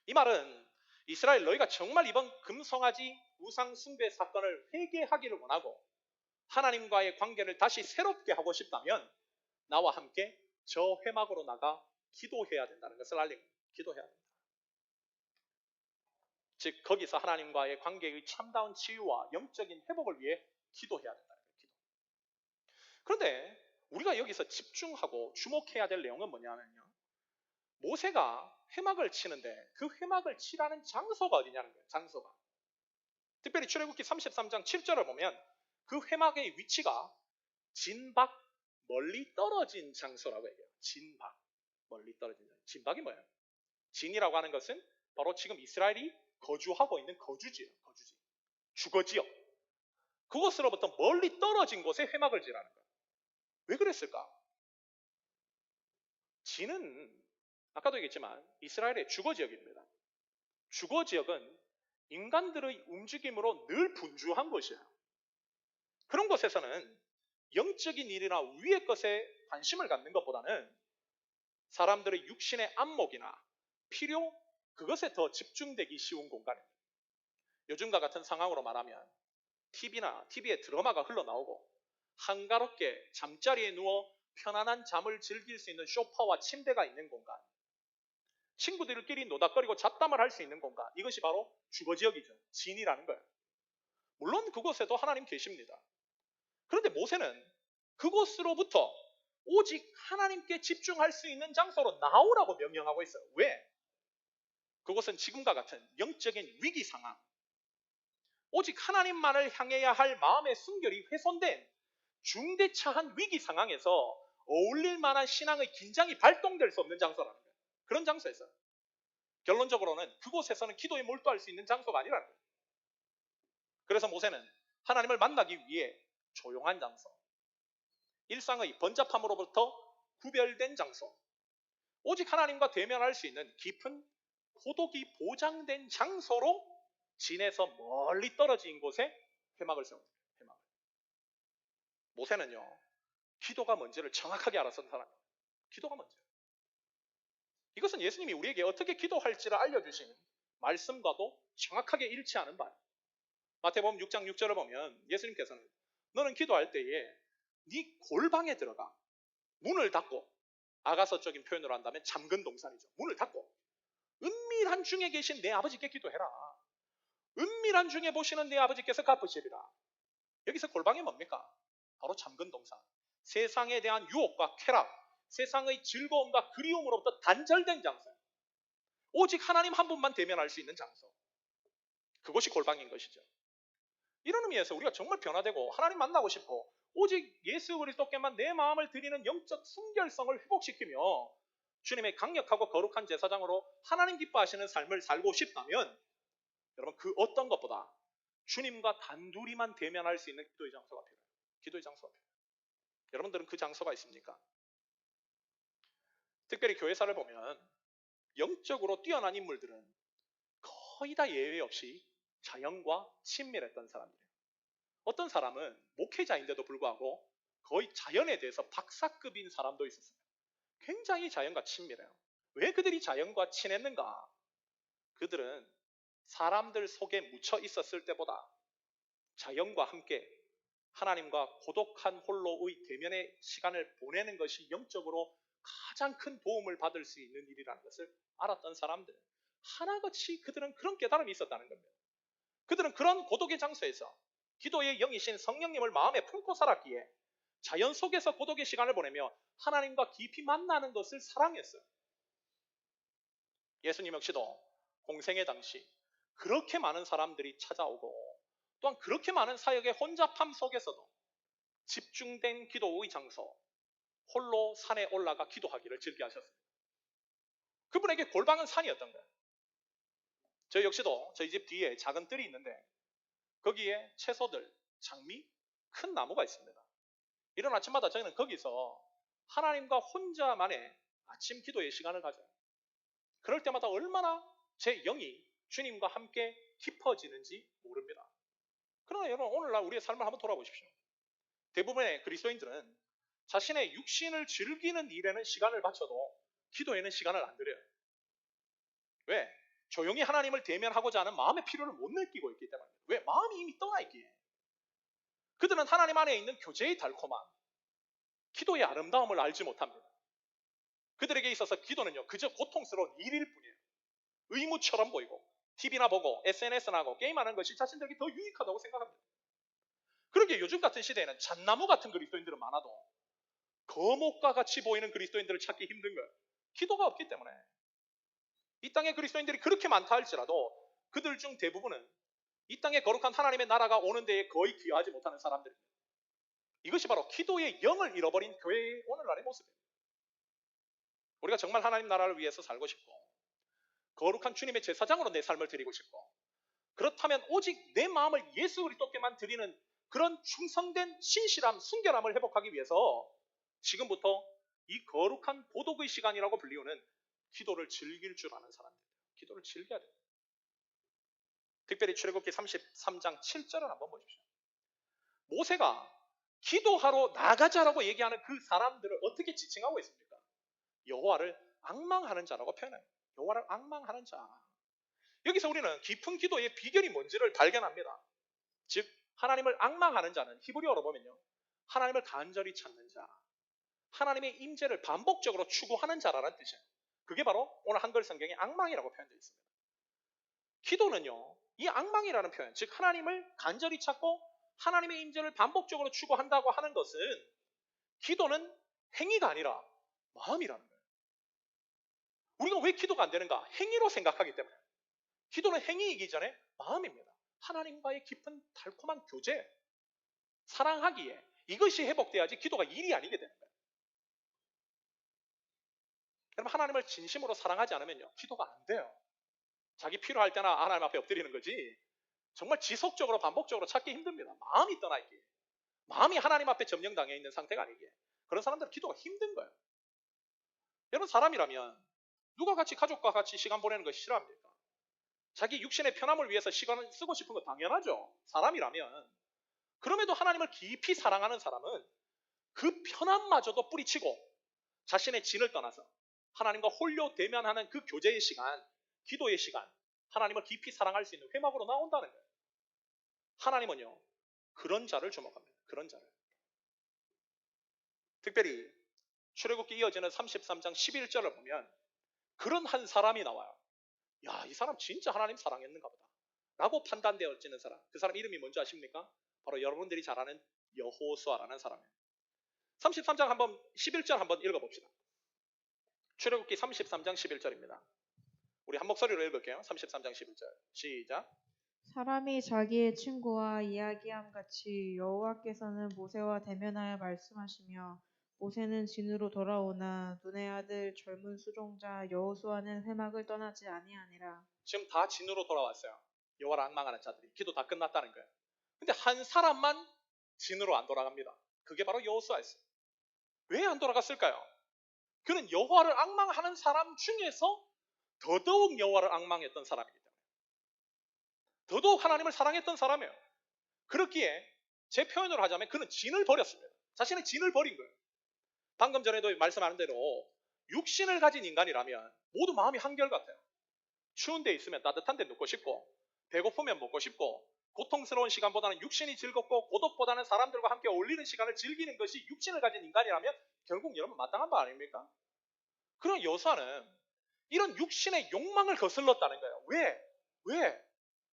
이 말은 이스라엘 너희가 정말 이번 금송아지 우상 숭배 사건을 회개하기를 원하고 하나님과의 관계를 다시 새롭게 하고 싶다면 나와 함께 저 회막으로 나가 기도해야 된다는 것을 알립니다. 기도해야 된다. 즉 거기서 하나님과의 관계의 참다운 치유와 영적인 회복을 위해 기도해야 된다는 거예요. 기도. 그런데 우리가 여기서 집중하고 주목해야 될 내용은 뭐냐면요. 모세가 회막을 치는데 그 회막을 치라는 장소가 어디냐는 거예요. 장소가. 특별히 출애굽기 33장 7절을 보면 그 회막의 위치가 진박 멀리 떨어진 장소라고 얘기해요. 진박 멀리 떨어진 장소. 진박이 뭐예요? 진이라고 하는 것은 바로 지금 이스라엘이 거주하고 있는 거주지예요. 거주지. 주거지역. 그곳으로부터 멀리 떨어진 곳에 회막을 지라는 거예요. 왜 그랬을까요? 그랬을까? 진은 아까도 얘기했지만 이스라엘의 주거 지역입니다. 주거 지역은 인간들의 움직임으로 늘 분주한 곳이에요. 그런 곳에서는 영적인 일이나 위의 것에 관심을 갖는 것보다는 사람들의 육신의 안목이나 필요, 그것에 더 집중되기 쉬운 공간입니다. 요즘과 같은 상황으로 말하면 TV에 드라마가 흘러나오고 한가롭게 잠자리에 누워 편안한 잠을 즐길 수 있는 소파와 침대가 있는 공간, 친구들끼리 노닥거리고 잡담을 할 수 있는 공간, 이것이 바로 주거지역이죠. 진이라는 거예요. 물론 그곳에도 하나님 계십니다. 그런데 모세는 그곳으로부터 오직 하나님께 집중할 수 있는 장소로 나오라고 명령하고 있어요. 왜? 그곳은 지금과 같은 영적인 위기 상황, 오직 하나님만을 향해야 할 마음의 순결이 훼손된 중대차한 위기 상황에서 어울릴 만한 신앙의 긴장이 발동될 수 없는 장소라는 거예요. 그런 장소에서 결론적으로는 그곳에서는 기도에 몰두할 수 있는 장소가 아니라는 거예요. 그래서 모세는 하나님을 만나기 위해 조용한 장소, 일상의 번잡함으로부터 구별된 장소, 오직 하나님과 대면할 수 있는 깊은 고독이 보장된 장소로 진에서 멀리 떨어진 곳에 회막을 세웁니다. 회막. 모세는요, 기도가 뭔지를 정확하게 알았던 사람이에요. 기도가 뭔지. 이것은 예수님이 우리에게 어떻게 기도할지를 알려주신 말씀과도 정확하게 일치하는 바예요. 마태복음 6장 6절을 보면 예수님께서는 너는 기도할 때에 네 골방에 들어가 문을 닫고, 아가서적인 표현으로 한다면 잠근 동산이죠. 문을 닫고 은밀한 중에 계신 내 아버지께 기도해라. 은밀한 중에 보시는 내 아버지께서 갚으시리라. 여기서 골방이 뭡니까? 바로 잠근 동산. 세상에 대한 유혹과 쾌락, 세상의 즐거움과 그리움으로부터 단절된 장소, 오직 하나님 한 분만 대면할 수 있는 장소, 그것이 골방인 것이죠. 이런 의미에서 우리가 정말 변화되고 하나님 만나고 싶고 오직 예수 그리스도께만 내 마음을 드리는 영적 순결성을 회복시키며 주님의 강력하고 거룩한 제사장으로 하나님 기뻐하시는 삶을 살고 싶다면, 여러분, 그 어떤 것보다 주님과 단둘이만 대면할 수 있는 기도의 장소가 필요해요. 기도의 장소가 필요해요. 여러분들은 그 장소가 있습니까? 특별히 교회사를 보면 영적으로 뛰어난 인물들은 거의 다 예외 없이 자연과 친밀했던 사람들이에요. 어떤 사람은 목회자인데도 불구하고 거의 자연에 대해서 박사급인 사람도 있었습니다. 굉장히 자연과 친밀해요. 왜 그들이 자연과 친했는가? 그들은 사람들 속에 묻혀 있었을 때보다 자연과 함께 하나님과 고독한 홀로의 대면의 시간을 보내는 것이 영적으로 가장 큰 도움을 받을 수 있는 일이라는 것을 알았던 사람들, 하나같이 그들은 그런 깨달음이 있었다는 겁니다. 그들은 그런 고독의 장소에서 기도의 영이신 성령님을 마음에 품고 살았기에 자연 속에서 고독의 시간을 보내며 하나님과 깊이 만나는 것을 사랑했어요. 예수님 역시도 공생의 당시 그렇게 많은 사람들이 찾아오고 또한 그렇게 많은 사역의 혼잡함 속에서도 집중된 기도의 장소, 홀로 산에 올라가 기도하기를 즐겨하셨습니다. 그분에게 골방은 산이었던 거예요. 저희 역시도 저희 집 뒤에 작은 뜰이 있는데 거기에 채소들, 장미, 큰 나무가 있습니다. 이런 아침마다 저희는 거기서 하나님과 혼자만의 아침 기도의 시간을 가져요. 그럴 때마다 얼마나 제 영이 주님과 함께 깊어지는지 모릅니다. 그러나 여러분, 오늘날 우리의 삶을 한번 돌아보십시오. 대부분의 그리스도인들은 자신의 육신을 즐기는 일에는 시간을 바쳐도 기도에는 시간을 안 들여요. 왜? 조용히 하나님을 대면하고자 하는 마음의 필요를 못 느끼고 있기 때문입니다. 왜? 마음이 이미 떠나 있기에. 그들은 하나님 안에 있는 교제의 달콤함, 기도의 아름다움을 알지 못합니다. 그들에게 있어서 기도는요, 그저 고통스러운 일일 뿐이에요. 의무처럼 보이고 TV나 보고 SNS나 하고 게임하는 것이 자신들에게 더 유익하다고 생각합니다. 그러기에 요즘 같은 시대에는 잣나무 같은 그리스도인들은 많아도 거목과 같이 보이는 그리스도인들을 찾기 힘든 거예요. 기도가 없기 때문에. 이 땅에 그리스도인들이 그렇게 많다 할지라도 그들 중 대부분은 이 땅에 거룩한 하나님의 나라가 오는 데에 거의 기여하지 못하는 사람들입니다. 이것이 바로 기도의 영을 잃어버린 교회의 오늘날의 모습입니다. 우리가 정말 하나님 나라를 위해서 살고 싶고 거룩한 주님의 제사장으로 내 삶을 드리고 싶고, 그렇다면 오직 내 마음을 예수 그리스도께만 드리는 그런 충성된 신실함, 순결함을 회복하기 위해서 지금부터 이 거룩한 고독의 시간이라고 불리우는 기도를 즐길 줄 아는 사람들. 기도를 즐겨야 돼요. 특별히 출애굽기 33장 7절을 한번 보십시오. 모세가 기도하러 나가자라고 얘기하는 그 사람들을 어떻게 지칭하고 있습니까? 여호와를 앙망하는 자라고 표현해요. 여호와를 앙망하는 자. 여기서 우리는 깊은 기도의 비결이 뭔지를 발견합니다. 즉 하나님을 앙망하는 자는 히브리어로 보면요, 하나님을 간절히 찾는 자, 하나님의 임재를 반복적으로 추구하는 자라는 뜻이에요. 그게 바로 오늘 한글 성경에 앙망이라고 표현되어 있습니다. 기도는요, 이 앙망이라는 표현, 즉 하나님을 간절히 찾고 하나님의 임재를 반복적으로 추구한다고 하는 것은 기도는 행위가 아니라 마음이라는 거예요. 우리가 왜 기도가 안 되는가? 행위로 생각하기 때문에. 기도는 행위이기 전에 마음입니다. 하나님과의 깊은 달콤한 교제, 사랑하기에 이것이 회복돼야지 기도가 일이 아니게 되는 거예요. 여러분, 하나님을 진심으로 사랑하지 않으면요, 기도가 안 돼요. 자기 필요할 때나 하나님 앞에 엎드리는 거지 정말 지속적으로 반복적으로 찾기 힘듭니다. 마음이 떠나 있기에, 마음이 하나님 앞에 점령당해 있는 상태가 아니기에 그런 사람들은 기도가 힘든 거예요. 여러분, 사람이라면 누가 같이 가족과 같이 시간 보내는 거 싫어합니까? 자기 육신의 편함을 위해서 시간을 쓰고 싶은 거 당연하죠. 사람이라면. 그럼에도 하나님을 깊이 사랑하는 사람은 그 편함마저도 뿌리치고 자신의 진을 떠나서 하나님과 홀로 대면하는 그 교제의 시간, 기도의 시간, 하나님을 깊이 사랑할 수 있는 회막으로 나온다는 거예요. 하나님은요, 그런 자를 주목합니다. 그런 자를. 특별히 출애굽기 이어지는 33장 11절을 보면 그런 한 사람이 나와요. 야, 이 사람 진짜 하나님 사랑했는가 보다 라고 판단되어지는 사람. 그 사람 이름이 뭔지 아십니까? 바로 여러분들이 잘 아는 여호수아라는 사람이에요. 33장 11절 한번 읽어봅시다. 출애굽기 33장 11절입니다. 우리 한 목소리로 읽을게요. 33장 11절 시작. 사람이 자기의 친구와 이야기함 같이 여호와께서는 모세와 대면하여 말씀하시며 모세는 진으로 돌아오나 눈의 아들 젊은 수종자 여호수아는 회막을 떠나지 아니하니라. 지금 다 진으로 돌아왔어요. 여호와를 앙망하는 자들이. 기도 다 끝났다는 거예요. 근데 한 사람만 진으로 안 돌아갑니다. 그게 바로 여호수아였어요. 왜 안 돌아갔을까요? 그는 여호와를 앙망하는 사람 중에서 더더욱 여호와를 앙망했던 사람이기 때문에, 더더욱 하나님을 사랑했던 사람이에요. 그렇기에 제 표현으로 하자면 그는 진을 버렸습니다. 자신의 진을 버린 거예요. 방금 전에도 말씀하는 대로 육신을 가진 인간이라면 모두 마음이 한결같아요. 추운 데 있으면 따뜻한 데 눕고 싶고, 배고프면 먹고 싶고, 고통스러운 시간보다는 육신이 즐겁고 고독보다는 사람들과 함께 어울리는 시간을 즐기는 것이 육신을 가진 인간이라면 결국 여러분 마땅한 바 아닙니까? 그런 여호수아는 이런 육신의 욕망을 거슬렀다는 거예요. 왜?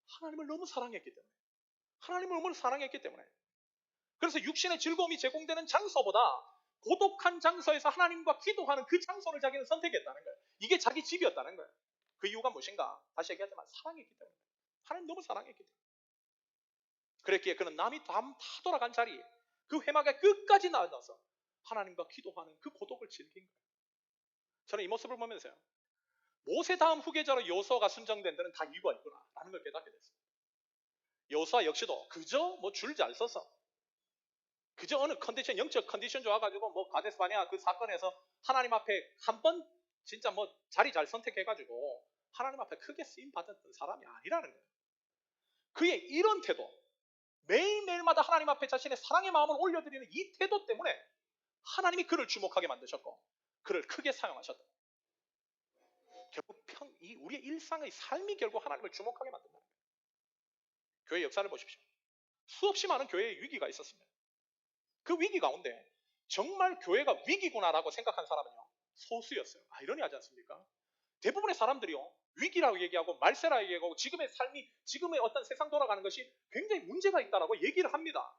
하나님을 너무 사랑했기 때문에. 하나님을 너무 사랑했기 때문에. 그래서 육신의 즐거움이 제공되는 장소보다 고독한 장소에서 하나님과 기도하는 그 장소를 자기는 선택했다는 거예요. 이게 자기 집이었다는 거예요. 그 이유가 무엇인가? 다시 얘기하지만 사랑했기 때문에. 하나님 너무 사랑했기 때문에. 그랬기에 그는 남이 다 돌아간 자리에 그 회막의 끝까지 나아가서 하나님과 기도하는 그 고독을 즐긴 거예요. 저는 이 모습을 보면서요, 모세 다음 후계자로 여호수아가 순정된 데는 다 이유가 있구나 라는 걸 깨닫게 됐습니다. 여호수아 역시도 그저 줄 잘 서서, 그저 어느 컨디션, 영적 컨디션 좋아가지고 가데스 바네아 그 사건에서 하나님 앞에 한 번 진짜 자리 잘 선택해가지고 하나님 앞에 크게 쓰임 받았던 사람이 아니라는 거예요. 그의 이런 태도, 매일매일마다 하나님 앞에 자신의 사랑의 마음을 올려드리는 이 태도 때문에 하나님이 그를 주목하게 만드셨고 그를 크게 사용하셨다. 결국 우리의 일상의 삶이 결국 하나님을 주목하게 만든다. 교회 역사를 보십시오. 수없이 많은 교회에 위기가 있었습니다. 그 위기 가운데 정말 교회가 위기구나라고 생각한 사람은요, 소수였어요. 아이러니하지 않습니까? 대부분의 사람들이요, 위기라고 얘기하고 말세라고 얘기하고 지금의 삶이, 지금의 어떤 세상 돌아가는 것이 굉장히 문제가 있다라고 얘기를 합니다.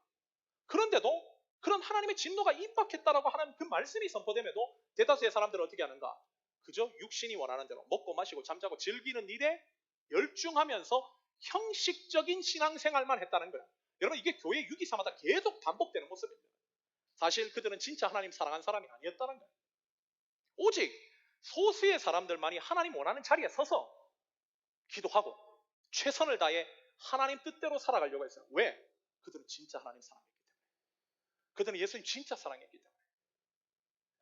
그런데도 그런 하나님의 진노가 임박했다라고 하는 그 말씀이 선포됨에도 대다수의 사람들은 어떻게 하는가? 그저 육신이 원하는 대로 먹고 마시고 잠자고 즐기는 일에 열중하면서 형식적인 신앙생활만 했다는 거예요. 여러분, 이게 교회 위기사마다 계속 반복되는 모습입니다. 사실 그들은 진짜 하나님 사랑한 사람이 아니었다는 거예요. 오직 소수의 사람들만이 하나님 원하는 자리에 서서 기도하고 최선을 다해 하나님 뜻대로 살아가려고 했어요. 왜? 그들은 진짜 하나님 사랑했기 때문에. 그들은 예수님 진짜 사랑했기 때문에.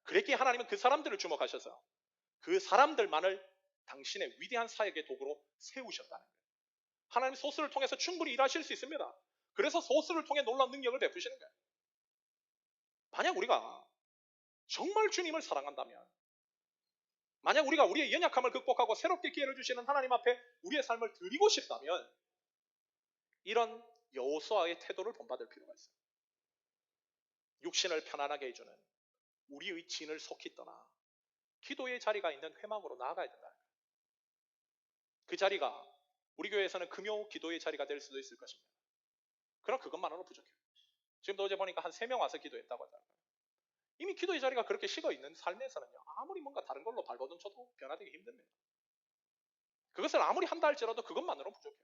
그랬기에 하나님은 그 사람들을 주목하셔서 그 사람들만을 당신의 위대한 사역의 도구로 세우셨다는 거예요. 하나님 소스를 통해서 충분히 일하실 수 있습니다. 그래서 소스를 통해 놀라운 능력을 베푸시는 거예요. 만약 우리가 정말 주님을 사랑한다면, 만약 우리가 우리의 연약함을 극복하고 새롭게 기회를 주시는 하나님 앞에 우리의 삶을 드리고 싶다면 이런 여호수아의 태도를 본받을 필요가 있어요. 육신을 편안하게 해주는 우리의 진을 속히 떠나 기도의 자리가 있는 회막으로 나아가야 된다. 그 자리가 우리 교회에서는 금요 기도의 자리가 될 수도 있을 것입니다. 그럼 그것만으로 부족해요. 지금도 어제 보니까 한 3명 와서 기도했다고 하더라고요. 이미 기도의 자리가 그렇게 식어 있는 삶에서는요, 아무리 뭔가 다른 걸로 발버둥 쳐도 변화되기 힘듭니다. 그것을 아무리 한다 할지라도 그것만으로는 부족해요.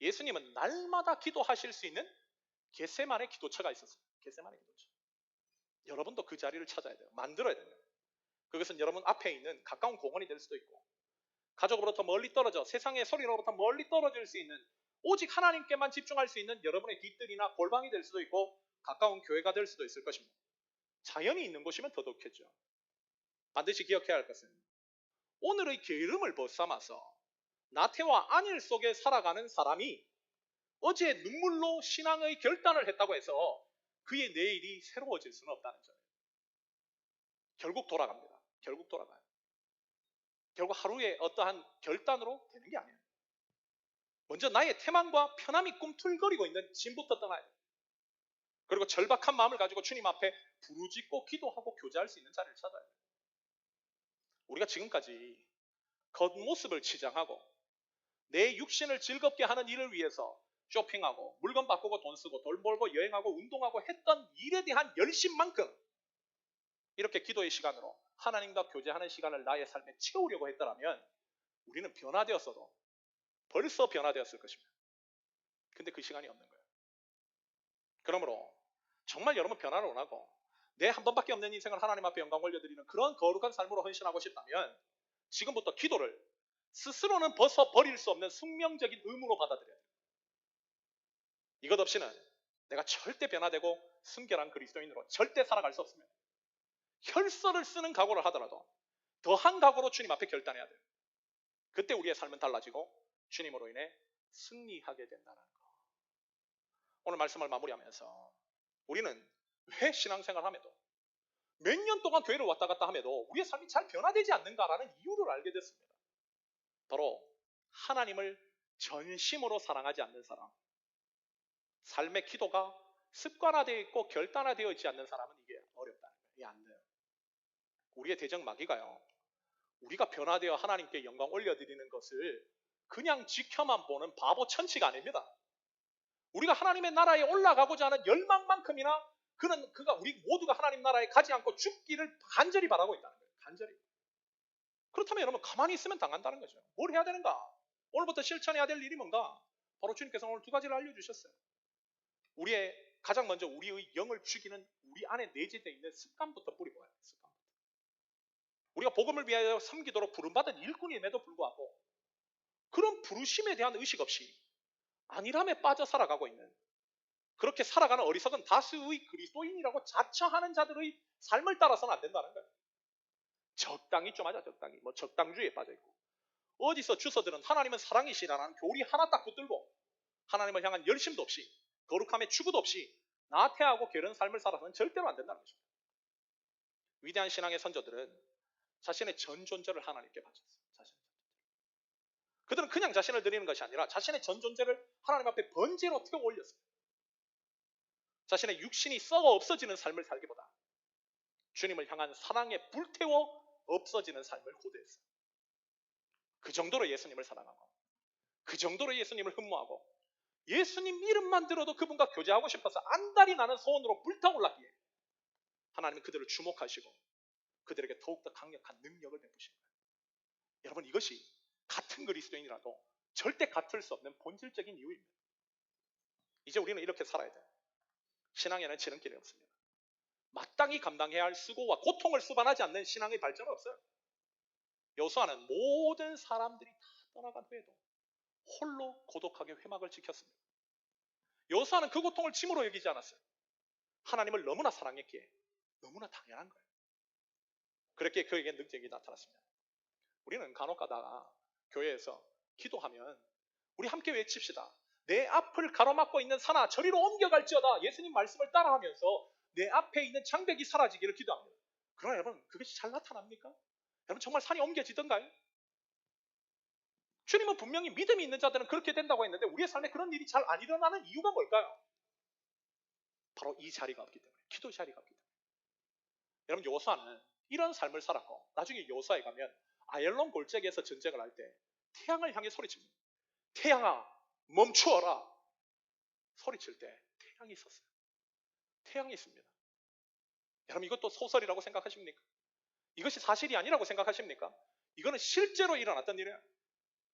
예수님은 날마다 기도하실 수 있는 겟세마네 기도처가 있었어요. 겟세마네 기도처. 여러분도 그 자리를 찾아야 돼요. 만들어야 됩니다. 그것은 여러분 앞에 있는 가까운 공원이 될 수도 있고, 가족으로부터 멀리 떨어져 세상의 소리로부터 멀리 떨어질 수 있는, 오직 하나님께만 집중할 수 있는 여러분의 뒤뜰이나 골방이 될 수도 있고, 가까운 교회가 될 수도 있을 것입니다. 자연이 있는 곳이면 더더욱겠죠. 반드시 기억해야 할 것은 오늘의 게으름을 벗삼아서 나태와 안일 속에 살아가는 사람이 어제 눈물로 신앙의 결단을 했다고 해서 그의 내일이 새로워질 수는 없다는 점이에요. 결국 돌아갑니다. 결국 돌아가요. 결국 하루에 어떠한 결단으로 되는 게 아니에요. 먼저 나의 태만과 편함이 꿈틀거리고 있는 짐부터 떠나야 돼요. 그리고 절박한 마음을 가지고 주님 앞에 부르짖고 기도하고 교제할 수 있는 자리를 찾아야 돼요. 우리가 지금까지 겉모습을 치장하고 내 육신을 즐겁게 하는 일을 위해서 쇼핑하고 물건 바꾸고 돈 쓰고 돈 벌고 여행하고 운동하고 했던 일에 대한 열심만큼 이렇게 기도의 시간으로 하나님과 교제하는 시간을 나의 삶에 채우려고 했더라면 우리는 변화되었어도 벌써 변화되었을 것입니다. 근데 그 시간이 없는 거예요. 그러므로 정말 여러분 변화를 원하고 내 한 번밖에 없는 인생을 하나님 앞에 영광 올려드리는 그런 거룩한 삶으로 헌신하고 싶다면 지금부터 기도를 스스로는 벗어버릴 수 없는 숙명적인 의무로 받아들여야 돼요. 이것 없이는 내가 절대 변화되고 순결한 그리스도인으로 절대 살아갈 수 없습니다. 혈서를 쓰는 각오를 하더라도 더한 각오로 주님 앞에 결단해야 돼요. 그때 우리의 삶은 달라지고 주님으로 인해 승리하게 된다는 거. 오늘 말씀을 마무리하면서 우리는 왜 신앙생활을 함에도 몇 년 동안 교회를 왔다 갔다 함에도 우리의 삶이 잘 변화되지 않는가라는 이유를 알게 됐습니다. 바로 하나님을 전심으로 사랑하지 않는 사람, 삶의 기도가 습관화되어 있고 결단화되어 있지 않는 사람은 이게 어렵다는 거예요. 이게 안 돼요. 우리의 대적 마귀가요, 우리가 변화되어 하나님께 영광 올려드리는 것을 그냥 지켜만 보는 바보 천치가 아닙니다. 우리가 하나님의 나라에 올라가고자 하는 열망만큼이나 그가 우리 모두가 하나님 나라에 가지 않고 죽기를 간절히 바라고 있다는 거예요. 간절히. 그렇다면 여러분 가만히 있으면 당한다는 거죠. 뭘 해야 되는가? 오늘부터 실천해야 될 일이 뭔가? 바로 주님께서 오늘 2가지를 알려주셨어요. 가장 먼저 우리의 영을 죽이는 우리 안에 내재되어 있는 습관부터 뿌리고 와요. 습관부터. 우리가 복음을 위하여 섬기도록 부름받은 일꾼임에도 불구하고 그런 부르심에 대한 의식 없이 안일함에 빠져 살아가고 있는, 그렇게 살아가는 어리석은 다수의 그리스도인이라고 자처하는 자들의 삶을 따라서는 안 된다는 거예요. 적당히 좀 하자. 적당히. 적당주의에 빠져있고 어디서 주서들은 하나님은 사랑이시라는 교리 하나 딱 붙들고 하나님을 향한 열심도 없이 거룩함의 추구도 없이 나태하고 게으른 삶을 살아서는 절대로 안 된다는 것입니다. 위대한 신앙의 선조들은 자신의 전 존재를 하나님께 바쳤어요. 그들은 그냥 자신을 드리는 것이 아니라 자신의 전 존재를 하나님 앞에 번제로 태워 올렸어요. 자신의 육신이 썩어 없어지는 삶을 살기보다 주님을 향한 사랑에 불태워 없어지는 삶을 고대했어요. 그 정도로 예수님을 사랑하고 그 정도로 예수님을 흠모하고 예수님 이름만 들어도 그분과 교제하고 싶어서 안달이 나는 소원으로 불타올랐기에 하나님은 그들을 주목하시고 그들에게 더욱더 강력한 능력을 베푸신 거예요. 여러분 이것이 같은 그리스도인이라도 절대 같을 수 없는 본질적인 이유입니다. 이제 우리는 이렇게 살아야 돼요. 신앙에는 지름길이 없습니다. 마땅히 감당해야 할 수고와 고통을 수반하지 않는 신앙의 발전은 없어요. 여호수아는 모든 사람들이 다 떠나간 후에도 홀로 고독하게 회막을 지켰습니다. 여호수아는 그 고통을 짐으로 여기지 않았어요. 하나님을 너무나 사랑했기에 너무나 당연한 거예요. 그렇게 그에게 능력이 나타났습니다. 우리는 간혹 가다가 교회에서 기도하면 우리 함께 외칩시다. 내 앞을 가로막고 있는 산아 저리로 옮겨갈지어다. 예수님 말씀을 따라하면서 내 앞에 있는 장벽이 사라지기를 기도합니다. 그러나 여러분 그것이 잘 나타납니까? 여러분 정말 산이 옮겨지던가요? 주님은 분명히 믿음이 있는 자들은 그렇게 된다고 했는데 우리의 삶에 그런 일이 잘 안 일어나는 이유가 뭘까요? 바로 이 자리가 없기 때문에, 기도 자리가 없기 때문에. 여러분 요사는 이런 삶을 살았고 나중에 요사에 가면 아얄론 골짜기에서 전쟁을 할 때 태양을 향해 소리칩니다. 태양아 멈추어라. 소리칠 때 태양이 있었어요. 태양이 있습니다. 여러분 이것도 소설이라고 생각하십니까? 이것이 사실이 아니라고 생각하십니까? 이거는 실제로 일어났던 일이에요.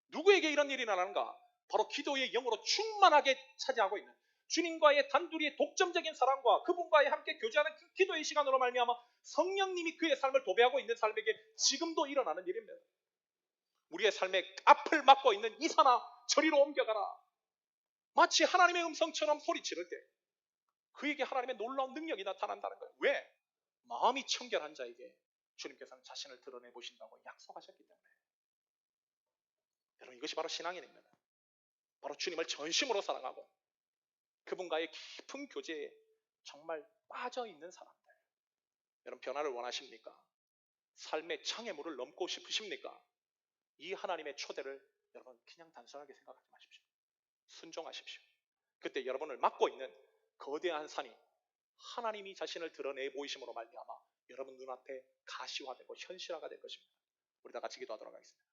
누구에게 이런 일이 일어나는가? 바로 기도의 영으로 충만하게 차지하고 있는 주님과의 단둘이의 독점적인 사랑과 그분과의 함께 교제하는 그 기도의 시간으로 말미암아 성령님이 그의 삶을 도배하고 있는 삶에게 지금도 일어나는 일입니다. 우리의 삶의 앞을 막고 있는 이 산아 저리로 옮겨가라. 마치 하나님의 음성처럼 소리치를 때 그에게 하나님의 놀라운 능력이 나타난다는 거예요. 왜? 마음이 청결한 자에게 주님께서는 자신을 드러내 보신다고 약속하셨기 때문에. 여러분 이것이 바로 신앙인입니다. 바로 주님을 전심으로 사랑하고 그분과의 깊은 교제에 정말 빠져있는 사람들. 여러분 변화를 원하십니까? 삶의 장애물을 넘고 싶으십니까? 이 하나님의 초대를 여러분 그냥 단순하게 생각하지 마십시오. 순종하십시오. 그때 여러분을 막고 있는 거대한 산이 하나님이 자신을 드러내 보이심으로 말미암아 여러분 눈앞에 가시화되고 현실화가 될 것입니다. 우리 다 같이 기도하도록 하겠습니다.